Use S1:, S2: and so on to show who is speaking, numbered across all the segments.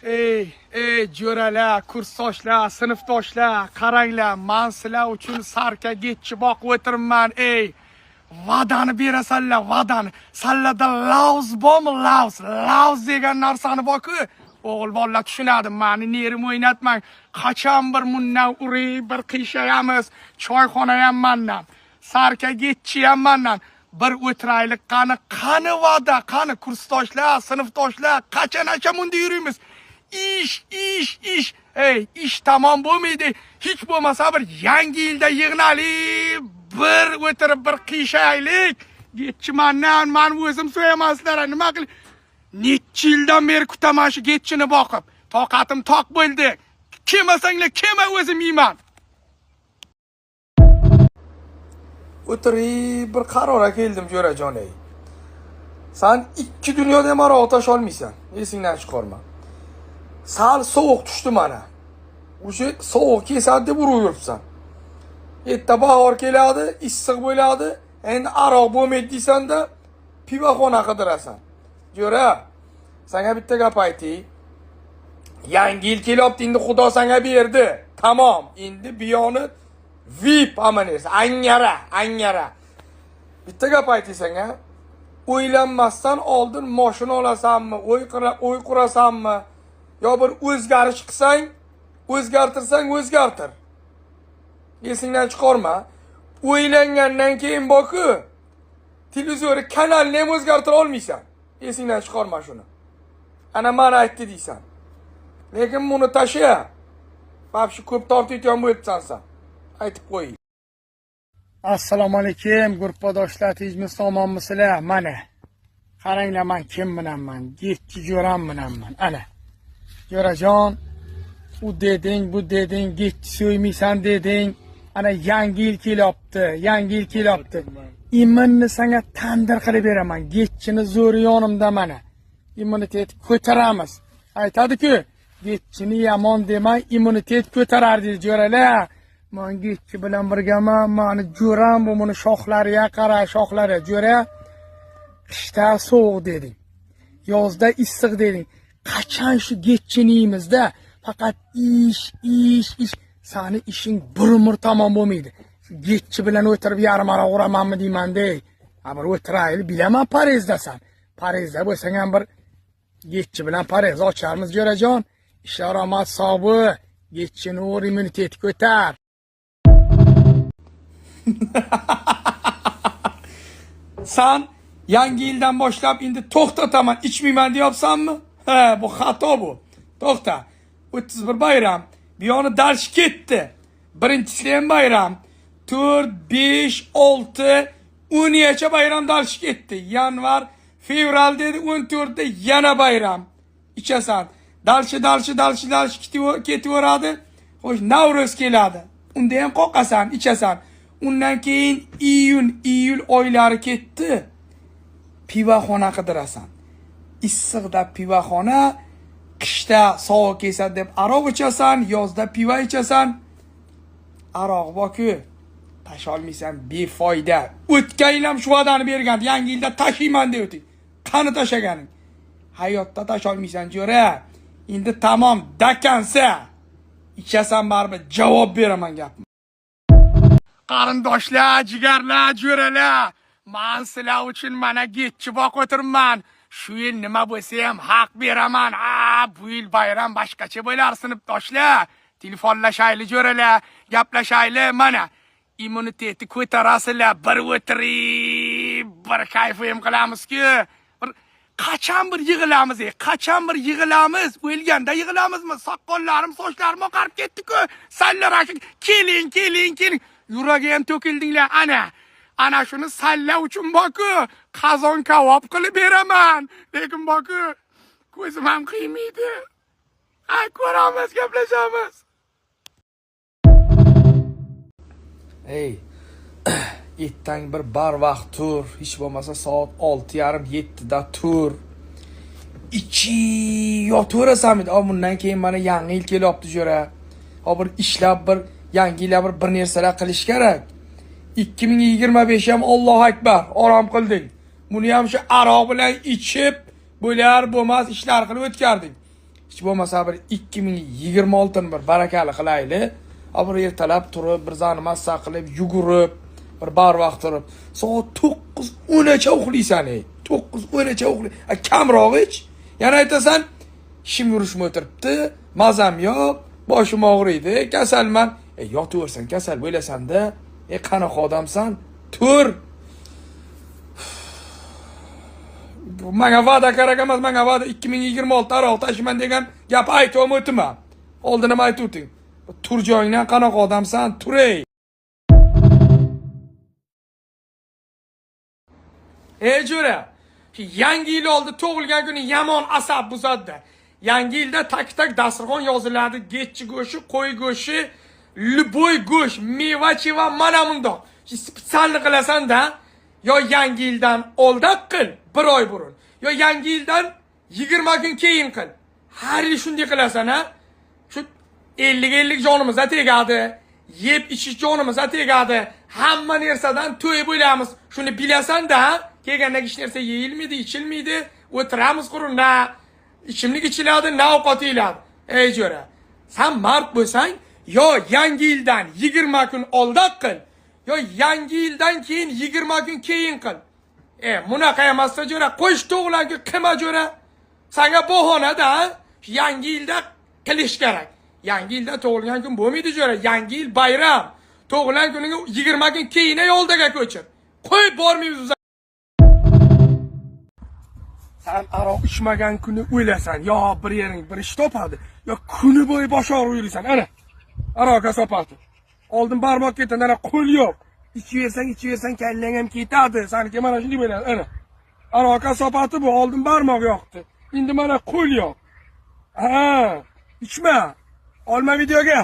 S1: Ey jo'ralar, kursdoshlar, sinfdoshlar, qaranglar, men sizlar uchun sarka getchi boqib o'tiribman. Va'dani berasanlar, va'dani. Sallada lauz bormi, lauz degan narsani borku. O'g'il bolalar tushunadi, meni nerim o'ynatmang. Qachon bir mundan uri, bir qiyshayamiz, choyxona ham mendan, sarka getchi ham mendan. Bir o'tiraylik qani va'da, qani kursdoshlar, sinfdoshlar, qachon munda yurimiz. İş. İş tamam bo'lmaydi. Hech bo'lmasa bir yangi yilda yig'nalik, bir o'tirib bir qiyshaylik. Getchimandan men o'zim so'yamaslar, nima qilib? Necha yildan beri kutaman shu getchini boqib. Toqatim toq bo'ldi. Kelmasanglar, kelma, o'zim yeyman. O'tirib bir qarorga keldim, jo'rajon ey. Sen ikki dunyoda ham aro otash olmaysan. Esingdan chiqarma. Sal sovuq tushdi mana. O'sha sovuq kesadi deb urib yuribsan. Erta bahor keladi, issiq bo'ladi. Endi aroq bo'lmaydi desanda, pivoxona qidirasan. Jo'ra, senga bitta gap aytay. Yangi yil kelyapti, endi Xudo senga berdi. Tamom, endi biyoni VIP amanes, angara. Bitta gap aytay senga. O'ylanmasdan oldin mashina olasanmi, o'y qurasanmi? Yo bir o'zgarish qilsang, o'zgartir. Esingdan chiqarma. O'ylangandan keyin boku, televizor kanalni ham o'zgartira olmaysan. Esingdan chiqarma shuni. Ana men aytdi deysan. Lekin buni tasha. Babshi ko'p tortiyotgan bo'libsan sen. Aytib qo'y. Assalomu alaykum, guruhdoshlar, tinchmisizlar? Mana. Qaranglar, men kim bilanman? Getchi jo'ram bilanman. Ana. Jo'rajon, u deding, bu deding, getchi so'ymaysan deding. Ana yangi yil kelyapti. Immunni senga tandir qilib beraman. Getchini zo'ri yonimda mana. Immunitet ko'taramiz. Aytadi-ku, getchini yomon demay, immunitet ko'tarardi, jo'ralar. Men getchi bilan birgaman, meni jo'ram bu, buni shoxlariga qara, shoxlari. Jo'ra, qishda sovuq deding. Yozda issiq deding. Qachon shu getchini yeymiz-da? Faqat ish. Sani ishing bir umr tamom bo'lmaydi. Getchi bilan o'tirib yarim ara uramanmi deyman-dey. Bir o'tiraylik, bilaman parezdasan. Parezda bo'lsang ham bir getchi bilan parez ocharmiz, jo'rajon. Ishlar omad sobi, getchini immunitet ko'tar. Sen yangi yildan boshlab endi to'xtataman, ichmayman deyapsanmi? Bu xato bu. To'xta. 31 bayram. Biyoni darsh ketdi. Birinchisi ham bayram. 4, 5, 6, 10gacha bayram darsh ketdi. Yanvar, fevral dedi, 14da yana bayram. İçasan. Darshi ketaveradi. Xo'sh, Navro'z keladi. Unda ham qoqasan, ichasan. Undan keyin iyul oylari ketdi. Pivoxona qidirasan. Issiqda pivoxona, qishda sovuq kelsa deb aroq ichasan, yozda pivo ichasan. Aroq boku, tasha olmaysan, befoyda. O'tgan yil ham shu va'dani bergan, yangi yilda tashiyman deydi. Qani tashaganing? Hayotda tasha olmaysan, jo'ra. Endi tamom, dakansa. İçasan baribir javob beraman gapim. Qarindoshlar, jigarlar, jo'ralar, men sizlar uchun mana getchi boqib o'tiribman. Shu yil nima bo'lsa ham haq beraman. Bu yil bayram boshqacha bo'lar, sinfdoshlar. Telefonlashaylik, jo'ralar, gaplashaylik. Mana immunitetni ko'tarasizlar, bir o'tirib, bir kayfim qilamiz-ku. Qachon bir yig'ilamiz? O'lganda yig'ilamizmi? Soqqollarim, sochlarim oqarib ketdi-ku. Sallar ashik, keling. Yuragi ham to'kildinglar. Ana shuni salla uchun boku, qazon kavob qilib beraman. Lekin boku, ko'zim ham qiymaydi. Ko'ramiz, gaplashamiz. Ertang bir barvaqt tur, hech bo'lmasa soat 6:30-7da tur. Ichi yotaverasan edi. Bundan keyin mana yangi yil kelyapti, jo'ra. Bir ishlab bir yangi yilda bir narsalar qilish kerak. 2025 ham Allohu akbar, orom qilding. Buni ham shu aroq bilan ichib, bo'lar bo'lmas ishlar qilib o'tkarding. hech bo'lmasa bir 2026 ni bir barakali qilaylik. Bir ertalab turib, bir zani massa qilib, yugurib, bir barvaqt turib, soat 9:10 uxlaysan, 9:10 uxlay. Kamroq hech. Yana aytasan, ishim yurishmay o'tiribdi, mazam yo'q, boshim og'riydi, kasalman. Yotaversan, kasal bo'lasan-da. Qanaqa odamsan? Tur. Menga va'da kerak emas, menga va'da 2026 aroq tashiman degan gap aytib o'tman. Oldin ham aytib o'ting. Tur joyingdan qanaqa odamsan? Turay. Jo'ra, yangi yil oldi tug'ilgan kuni yomon asab buzadi. Yangi yilda tak dasturxon yoziladi, getchi go'shi, qo'y go'shi, luboy go'sht, meva-cheva mana bundoq. Spitsalni qilasan-da, yo yangi yildan oldin qil, 1 oy burun, yo yangi yildan 20 kun keyin qil. Har yil shunday qilasan, ha? Shu 50 jonimizga tegadi, yeb ichish jonimizga tegadi. Hamma narsadan to'y bo'lamiz. Shuni bilasan-da, kelganda hech narsa yeyilmaydi, ichilmaydi, o'tiramiz qurunda. İchimlik ichiladi, na ovqat yeyiladi. Jo'ra, sen mard bo'lsang, yo yangi yildan 20 kun oldin qil, yo yangi yildan keyin 20 kun keyin qil. Bunaqa emasda Jo'ra, qo'sh tug'ilgan kun qilma Jo'ra. Senga bahona-da, yangi yilda qilish kerak. Yangi yilda tug'ilgan kun bo'lmaydi Jo'ra, yangi yil bayram. Tug'ilgan kuniga 20 kun keyin yo'ldaga ko'chir. Qo'y bormaymiz. Sen aroq ichmagan kuni o'ylasan, yo bir yering bir ish topadi, yo kuni bo'yi bosh og'rib yurasan. Ana, aroqqa sopati. Oldin barmoq ketdi, ana qo'l yo'q. Ichaversang kallang ham ketadi. Seniki mana shunday bo'ladi. Ana. Aroqqa sopati bu, oldin barmoq yo'qdi. Endi mana qo'l yo'q. Ichma. Olma videoga.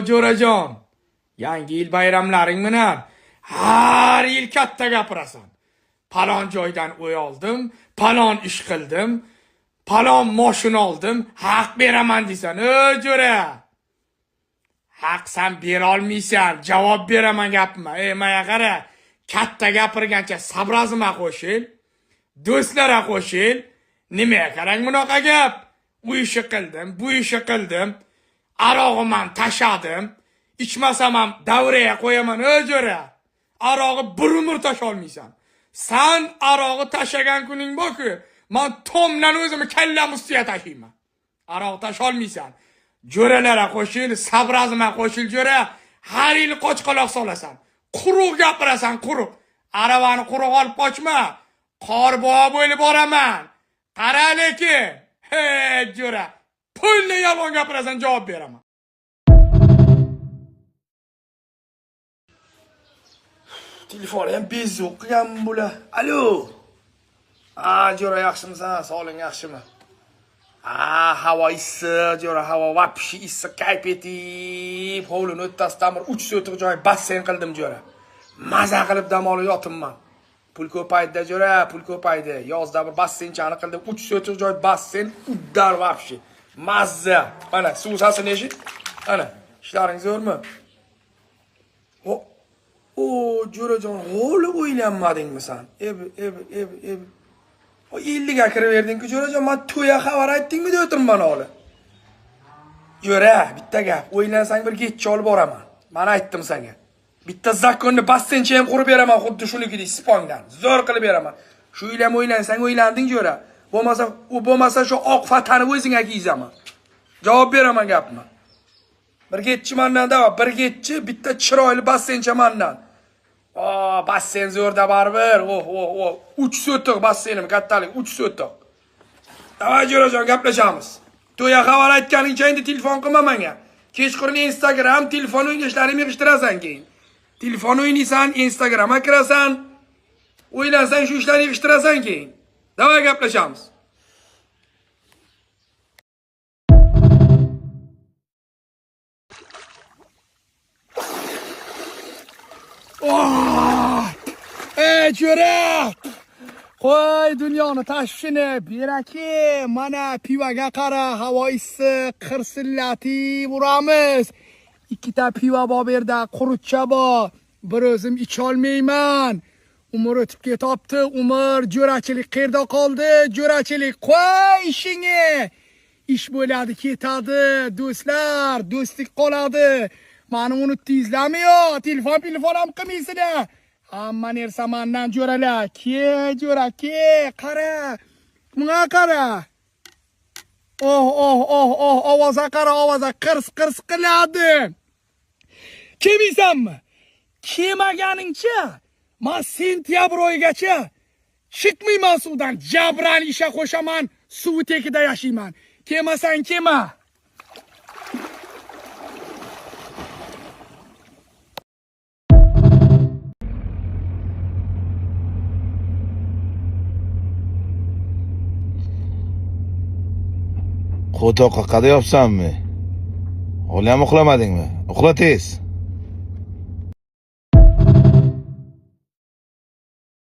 S1: Jo'rajon, yangi yil bayramlaring bilan har yil katta gapirasan. Palon joydan uy oldim, palon ish qildim, palon mashina oldim, haq beraman deysan. Jo'ra. Haq sen bera olmaysan, javob beraman gapma. Maya qara, katta gapirgancha sabrazima qo'shil, do'stlara qo'shil. Nimaga qarang bunaqa gap? U ishni qildim, bu ishni qildim. Arog'imni tashadim. Ichmasam ham davraga qo'yaman. Jo'ra. Arog'i bir umr tasha olmaysan. Sen arog'i tashagan kuning borku, men tomdan o'zimni kallam ustiga tashiyman. Aroq tasha olmaysan. Jo'ralara qo'shil, sabrazima qo'shil Jo'ra. Har yil qochqaloq solasan. Quruq gapirasan, quruq. Aravani quruq olib qochma. Qorbobo bo'lib boraman. Qara lekin. Jo'ra. Pulni yolg'on gapirasan, javob beraman. Telefon ham bezuk qilgan bo'la. Alo. Jo'ra yaxshimisan? Sog'ling yaxshimi? Havo issiq, Jo'ra, havo vapshi issiq, kayf etib, hovlini o'rtasidan bir 3 so'tiq joy basseyn qildim Jo'ra. Maza qilib dam olib yotibman. Pul ko'paydi Jo'ra, pul ko'paydi. Yozda bir basseynchani qildim, 3 so'tiq joy basseyn, uddar vapshi. Mazza. Mana suv sasinishi. Ana, ishlaring zo'rmi? Jo'rajon, g'olib o'ylanmadingmi sen? 50 ga kirib verding-ku Jo'rajon, men to'ya xabar aytdingmi deb o'tirman hali. Jo'ra, bitta gap, o'ylansang bir getchi olib boraman. Men aytdim senga. Bitta zakonni basseyncha ham qurib beraman, xuddi shunikidek Spongdan. Zo'r qilib beraman. Shu yil ham o'ylansang o'ylanding Jo'ra. Bo'lmasa shu oq fatani o'zingga kiyzaman. Javob beraman gapni. Bir getchi mendan da, bir getchi, bitta chiroyli basseyncha mendan. Basseyn zo'rda baribir. 3 so'tiq basseynim kattalik, 3 so'tiq. Davay Jo'rajon, gaplashamiz. To'ya xabar aytganingcha endi telefon qilma menga. Kechqurun Instagram, telefon o'ynashlaringni yig'ishtirasan keyin. Telefon o'ynaysan, Instagramga kirasan. O'ylansang shu ishlarni yig'ishtirasan keyin. Davay gaplashamiz. Jo'ra! Qo'y dunyoni tashvishini beraki, mana pivoga qara, havo issiq, qirsillatib uramiz. 2 ta pivo bor berda, quruchcha bor. Bir o'zim icha olmayman.
S2: Umr o'tib ketibdi. Umr, jo'rachilik qayerda qoldi? Jo'rachilik qo'y ishingni. Ish bo'ladi, ketadi, do'stlar, do'stlik qoladi. Meni unutdingizlarmi yo? Telefon ham qilmaysizlar. Hamma narsa mendan jo'ralar. Ke, jo'ra, ke, qara. Bunga qara. Ovoza qara, ovoza qirs qiladi. Kelmaysanmi? Kelmaganingcha men sentyabr oyigacha chiqmayman suvdan. Jabran isha qo'shaman, suv tekida yashayman. Kelmasang kelma.
S3: Xudo qaqada yopsanmi? Hali ham uxlamadingmi? Uxla tez.